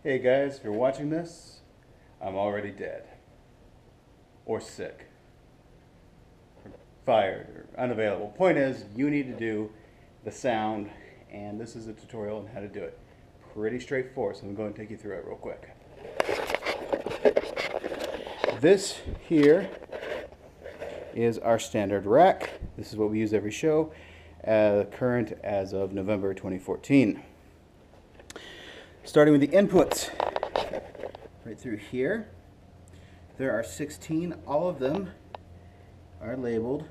Hey guys, if you're watching this, I'm already dead. Or sick. Or fired, or unavailable. Point is, you need to do the sound, and this is a tutorial on how to do it. Pretty straightforward, so I'm going to take you through it real quick. This here is our standard rack. This is what we use every show, current as of November 2014. Starting with the inputs, right through here, there are 16. All of them are labeled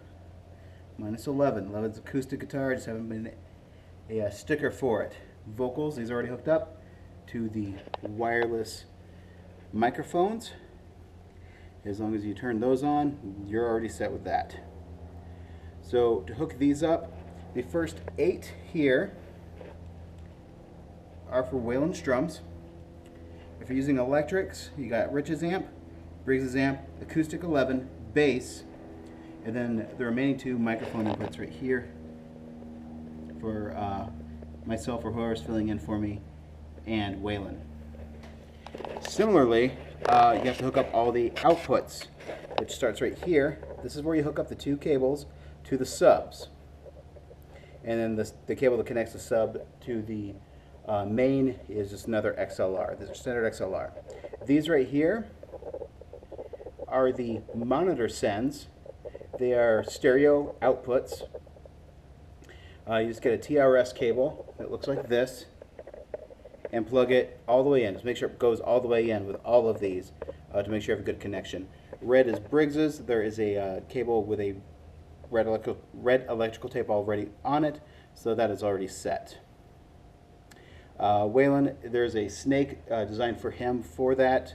minus 11. 11's acoustic guitar, I just haven't been a sticker for it. Vocals, these are already hooked up to the wireless microphones. As long as you turn those on, you're already set with that. So to hook these up, the first 8 here are for Wayland's drums. If you're using electrics, you got Rich's amp, Briggs' amp, acoustic 11, bass, and then the remaining 2 microphone inputs right here for myself or whoever's filling in for me, and Wayland. Similarly, you have to hook up all the outputs, which starts right here. This is where you hook up the 2 cables to the subs. And then the cable that connects the sub to the main is just another XLR. This is standard XLR. These right here are the monitor sends. They are stereo outputs. You just get a TRS cable that looks like this and plug it all the way in. Just make sure it goes all the way in with all of these to make sure you have a good connection. Red is Briggs's. There is a cable with a red electrical tape already on it, so that is already set. Wayland, there's a snake designed for him for that.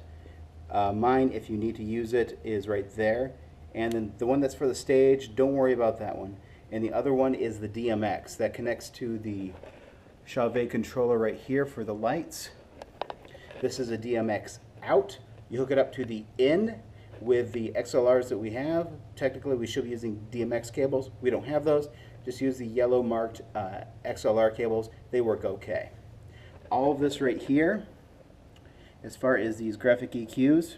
Mine, if you need to use it, is right there. And then the one that's for the stage, don't worry about that one. And the other one is the DMX that connects to the Chauvet controller right here for the lights. This is a DMX out. You hook it up to the in with the XLRs that we have. Technically, we should be using DMX cables. We don't have those. Just use the yellow marked XLR cables. They work okay. All of this right here, as far as these graphic EQs,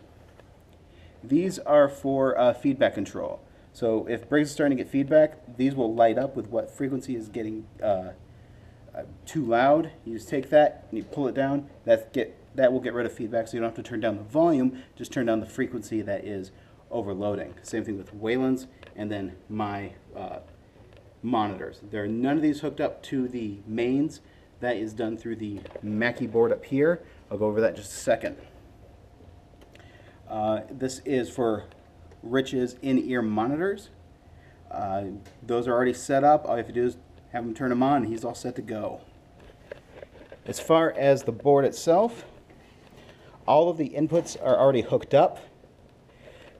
these are for feedback control. So if Briggs is starting to get feedback, these will light up with what frequency is getting too loud. You just take that and you pull it down. That will get rid of feedback, so you don't have to turn down the volume, just turn down the frequency that is overloading. Same thing with Wayland's and then my monitors. There are none of these hooked up to the mains. That is done through the Mackie board up here. I'll go over that in just a second. This is for Rich's in-ear monitors. Those are already set up. All you have to do is have him turn them on, and he's all set to go. As far as the board itself, all of the inputs are already hooked up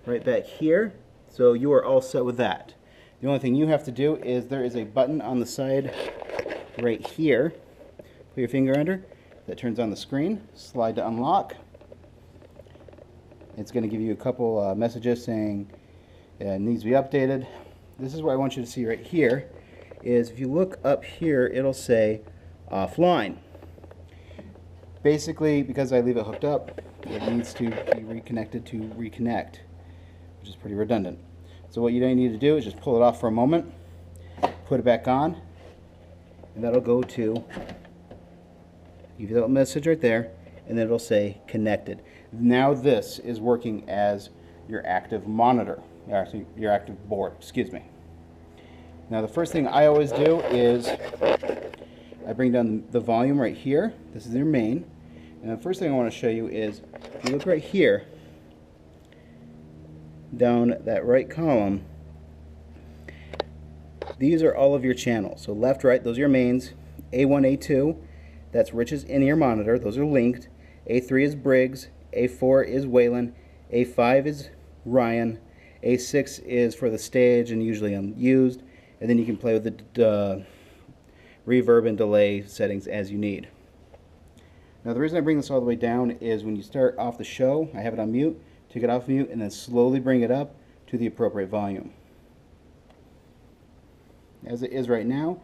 right back here, so you are all set with that. The only thing you have to do is there is a button on the side right here. Put your finger under, that turns on the screen, slide to unlock. It's going to give you a couple messages saying it needs to be updated. This is what I want you to see right here, is if you look up here, it'll say offline. Basically, because I leave it hooked up, it needs to be reconnected to reconnect, which is pretty redundant. So what you need to do is just pull it off for a moment, put it back on, and that'll go to, give you that message right there, and then it'll say connected. Now this is working as your active monitor, actually your active board, excuse me. Now the first thing I always do is I bring down the volume right here. This is your main. And the first thing I want to show you is, if you look right here, down that right column, these are all of your channels. So left, right, those are your mains. A1, A2, that's Rich's in-ear monitor. Those are linked. A3 is Briggs. A4 is Wayland. A5 is Ryan. A6 is for the stage and usually unused. And then you can play with the reverb and delay settings as you need. Now the reason I bring this all the way down is when you start off the show, I have it on mute, take it off mute, and then slowly bring it up to the appropriate volume. As it is right now,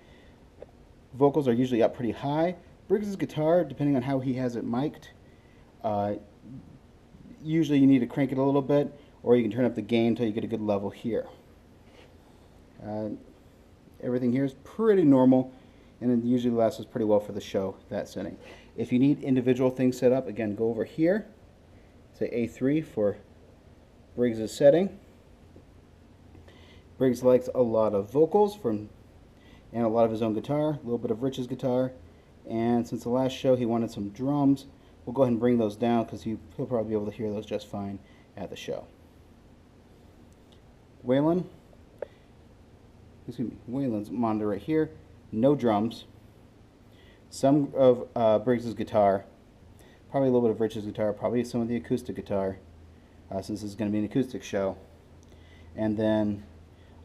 vocals are usually up pretty high. Briggs' guitar, depending on how he has it mic'd, Usually you need to crank it a little bit, or you can turn up the gain until you get a good level here. Everything here is pretty normal, and it usually lasts us pretty well for the show, that setting. If you need individual things set up, again, go over here, say A3 for Briggs' setting. Briggs likes a lot of vocals and a lot of his own guitar, a little bit of Rich's guitar, and since the last show he wanted some drums, we'll go ahead and bring those down because he'll probably be able to hear those just fine at the show. Waylon's monitor right here, no drums. Some of Briggs' guitar, probably a little bit of Rich's guitar, probably some of the acoustic guitar, since this is going to be an acoustic show. And then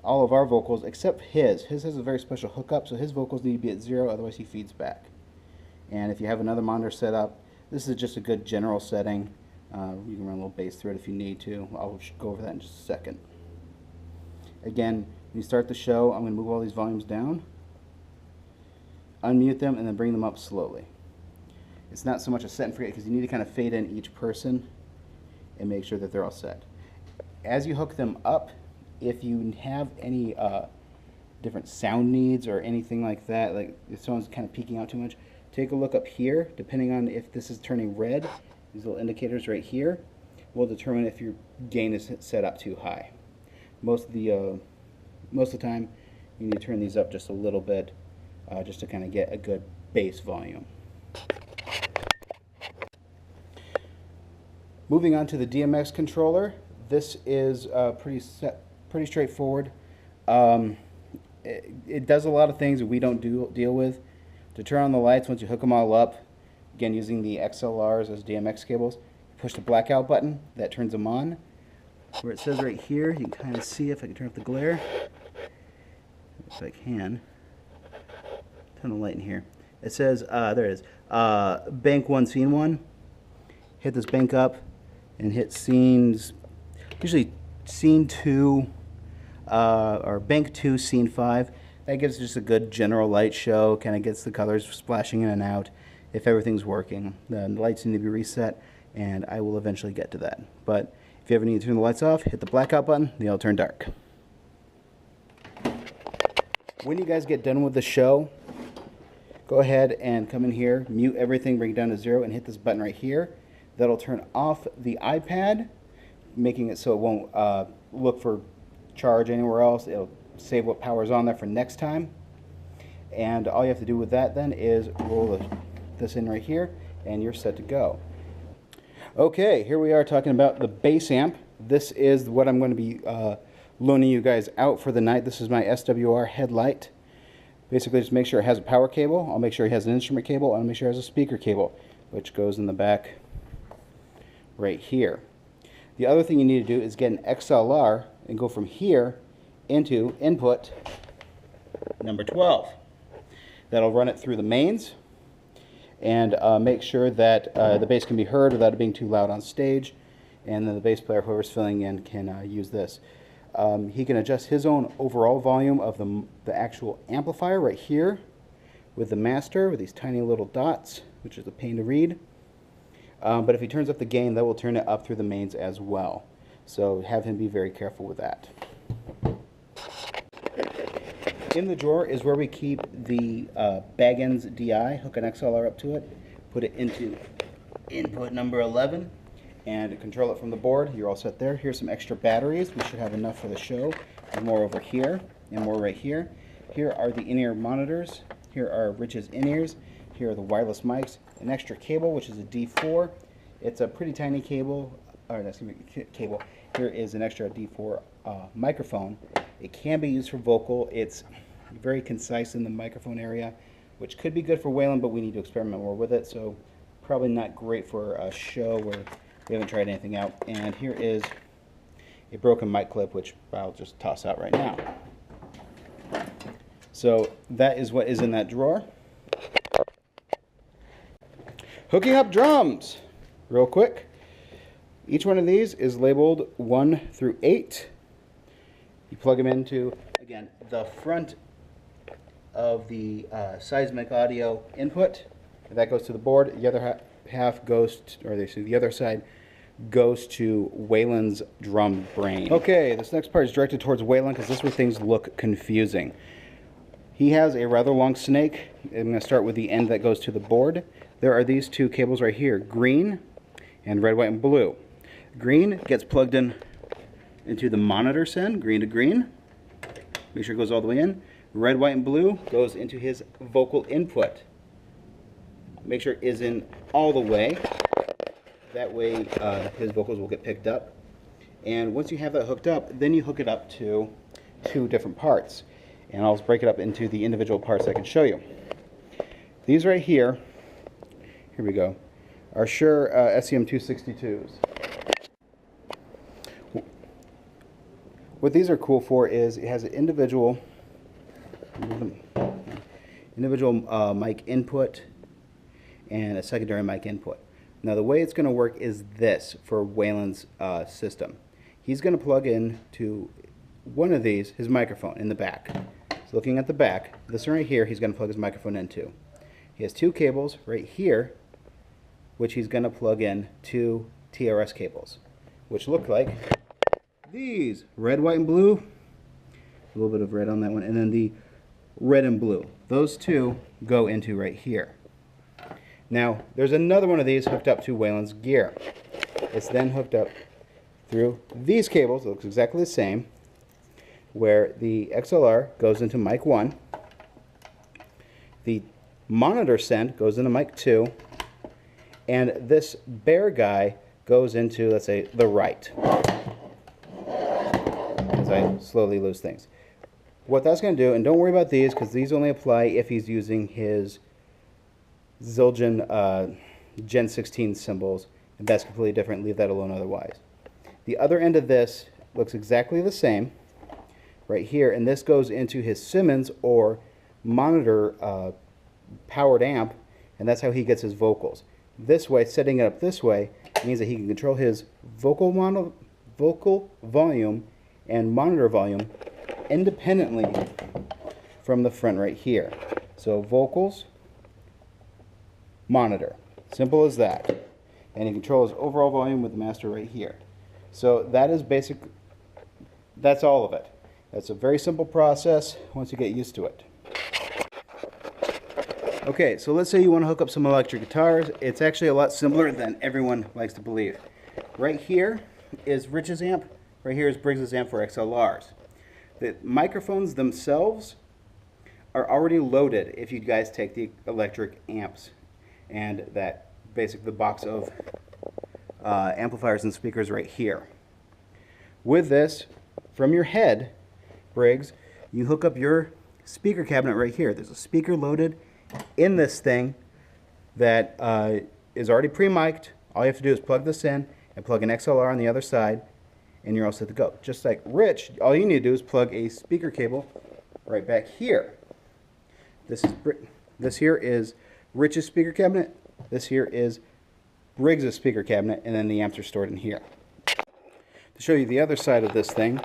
all of our vocals, except his. His has a very special hookup, so his vocals need to be at 0, otherwise he feeds back. And if you have another monitor set up, this is just a good general setting. You can run a little bass through it if you need to. I'll go over that in just a second. Again, when you start the show, I'm going to move all these volumes down, unmute them, and then bring them up slowly. It's not so much a set and forget because you need to kind of fade in each person and make sure that they're all set. As you hook them up, if you have any different sound needs or anything like that, like if someone's kind of peeking out too much, take a look up here. Depending on if this is turning red, these little indicators right here will determine if your gain is set up too high. Most of the time, you need to turn these up just a little bit, just to kind of get a good bass volume. Moving on to the DMX controller, this is pretty straightforward. It does a lot of things that we don't deal with. To turn on the lights, once you hook them all up, again using the XLRs as DMX cables, push the blackout button, that turns them on. Where it says right here, you can kind of see if I can turn up the glare. If I can. Turn the light in here. It says, there it is, bank 1, scene 1. Hit this bank up and hit scenes, usually scene 2, or bank 2, scene 5. That gives just a good general light show, kind of gets the colors splashing in and out if everything's working. The lights need to be reset, and I will eventually get to that. But if you ever need to turn the lights off, hit the blackout button, they'll turn dark. When you guys get done with the show, go ahead and come in here, mute everything, bring it down to 0, and hit this button right here. That'll turn off the iPad, making it so it won't look for charge anywhere else. It'll save what power's on there for next time. And all you have to do with that then is roll this in right here, and you're set to go. Okay, here we are talking about the bass amp. This is what I'm going to be loaning you guys out for the night. This is my SWR headlight. Basically, just make sure it has a power cable. I'll make sure it has an instrument cable. I'll make sure it has a speaker cable, which goes in the back right here. The other thing you need to do is get an XLR and go from here into input number 12. That'll run it through the mains and make sure that the bass can be heard without it being too loud on stage, and then the bass player, whoever's filling in, can use this. He can adjust his own overall volume of the actual amplifier right here with the master with these tiny little dots, which is a pain to read. But if he turns up the gain, that will turn it up through the mains as well. So have him be very careful with that. In the drawer is where we keep the Bag-Ends DI. Hook an XLR up to it, put it into input number 11, and control it from the board. You're all set there. Here's some extra batteries. We should have enough for the show. And more over here, and more right here. Here are the in-ear monitors. Here are Rich's in-ears. Here are the wireless mics. An extra cable, which is a D4. It's a pretty tiny cable. Or that's gonna be cable. Here is an extra D4 microphone. It can be used for vocal. It's very concise in the microphone area, which could be good for Waylon, but we need to experiment more with it. So probably not great for a show where we haven't tried anything out. And here is a broken mic clip, which I'll just toss out right now. So that is what is in that drawer. Hooking up drums, real quick. Each one of these is labeled 1 through 8. You plug them into, again, the front of the seismic audio input. That goes to the board. The other half goes, the other side goes to Waylon's drum brain. Okay, this next part is directed towards Waylon because this is where things look confusing. He has a rather long snake. I'm going to start with the end that goes to the board. There are these two cables right here, green and red, white, and blue. Green gets plugged in into the monitor send, green to green. Make sure it goes all the way in. Red, white, and blue goes into his vocal input. Make sure it is in all the way. That way his vocals will get picked up. And once you have that hooked up, then you hook it up to two different parts. And I'll break it up into the individual parts I can show you. These right here, here we go, are Shure SCM262s. What these are cool for is it has an individual mic input and a secondary mic input. Now the way it's going to work is this for Waylon's system. He's going to plug in to one of these, his microphone in the back. So looking at the back, this one right here, he's going to plug his microphone into. He has two cables right here, which he's going to plug in two TRS cables, which look like these, red, white, and blue. A little bit of red on that one, and then the red and blue. Those two go into right here. Now, there's another one of these hooked up to Waylon's gear. It's then hooked up through these cables, it looks exactly the same, where the XLR goes into mic 1, the monitor send goes into mic 2, and this bare guy goes into, let's say, the right, as I slowly lose things. What that's going to do, and don't worry about these because these only apply if he's using his Zildjian Gen 16 cymbals, and that's completely different. Leave that alone otherwise. The other end of this looks exactly the same right here, and this goes into his Simmons or monitor powered amp, and that's how he gets his vocals. This way, setting it up this way, means that he can control his vocal volume and monitor volume independently from the front right here. So vocals, monitor, simple as that. And he controls overall volume with the master right here. So that is basic, that's all of it. That's a very simple process once you get used to it. Okay, so let's say you want to hook up some electric guitars. It's actually a lot simpler than everyone likes to believe. Right here is Rich's amp, right here is Briggs's amp for XLRs. The microphones themselves are already loaded if you guys take the electric amps and that the box of amplifiers and speakers right here. With this, from your head, Briggs, you hook up your speaker cabinet right here. There's a speaker loaded in this thing that is already pre-mic'd. All you have to do is plug this in and plug an XLR on the other side, and you're all set to go. Just like Rich, all you need to do is plug a speaker cable right back here. This here is Rich's speaker cabinet. This here is Briggs's speaker cabinet, and then the amps are stored in here. To show you the other side of this thing,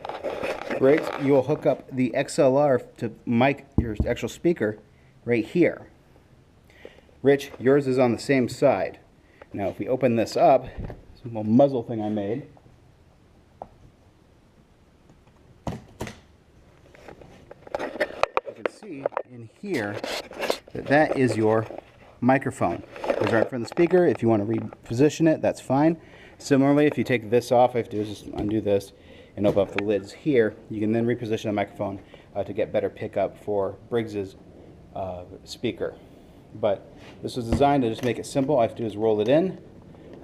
Briggs, you will hook up the XLR to mic your actual speaker right here. Rich, yours is on the same side. Now if we open this up, this little muzzle thing I made, you can see in here that that is your microphone. It goes right in front of the speaker. If you want to reposition it, that's fine. Similarly, if you take this off, all I have to do is just undo this and open up the lids here. You can then reposition the microphone to get better pickup for Briggs's speaker. But this was designed to just make it simple. All I have to do is roll it in,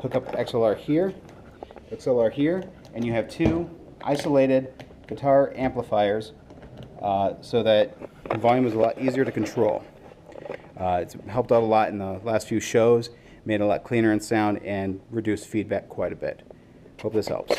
hook up XLR here, and you have two isolated guitar amplifiers so that the volume is a lot easier to control. It's helped out a lot in the last few shows, made it a lot cleaner in sound, and reduced feedback quite a bit. Hope this helps.